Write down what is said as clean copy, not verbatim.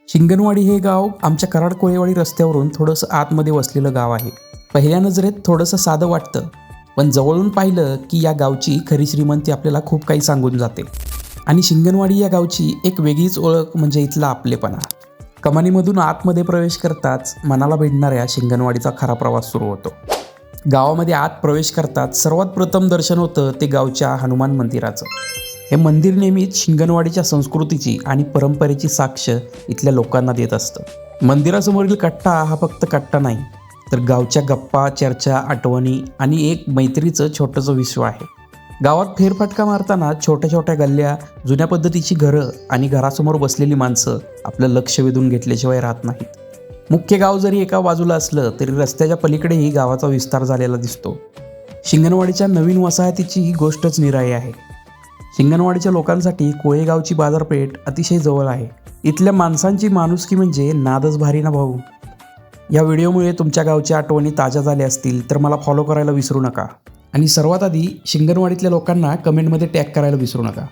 शिंगणवाडी हे गाव आमच्या कराड कोळेवाडी रस्त्यावरून थोडंसं आतमध्ये वसलेलं गाव आहे. पहिल्या नजरेत थोडंसं साधं वाटतं, पण जवळून पाहिलं की या गावची खरी श्रीमंती आपल्याला खूप काही सांगून जाते. आणि शिंगणवाडी या गावची एक वेगळीच ओळख म्हणजे इथला आपलेपणा. कमानीमधून आतमध्ये प्रवेश करताच मनाला भिडणाऱ्या शिंगणवाडीचा खरा प्रवास सुरू होतो. गावामध्ये आत प्रवेश करताच सर्वात प्रथम दर्शन होतं ते गावच्या हनुमान मंदिराचं. हे मंदिर नेहमीच शिंगणवाडीच्या संस्कृतीची आणि परंपरेची साक्ष इथल्या लोकांना देत असतं. मंदिरासमोरील कट्टा हा फक्त कट्टा नाही, तर गावच्या गप्पा, चर्चा, आठवणी आणि एक मैत्रीचं छोटंसं विश्व आहे. गावात फेरफटका मारताना छोट्या छोट्या गल्ल्या, जुन्या पद्धतीची घरं आणि घरासमोर बसलेली माणसं आपलं लक्ष वेधून घेतल्याशिवाय राहत नाहीत. मुख्य गाव जरी एका बाजूला असलं तरी रस्त्याच्या पलीकडेही गावाचा विस्तार झालेला दिसतो. शिंगणवाडीच्या नवीन वसाहतीची ही गोष्टच निराळी आहे. शिंगणवाडीच्या लोकांसाठी कोळेगावची बाजारपेठ अतिशय जवळ आहे. इथल्या माणसांची माणुसकी म्हणजे नादच भारी ना भाऊ. या व्हिडिओमुळे तुमच्या गावच्या आठवणी ताज्या झाल्या असतील तर मला फॉलो करायला विसरू नका. आणि सर्वात आधी शिंगणवाडीतल्या लोकांना कमेंटमध्ये टॅग करायला विसरू नका.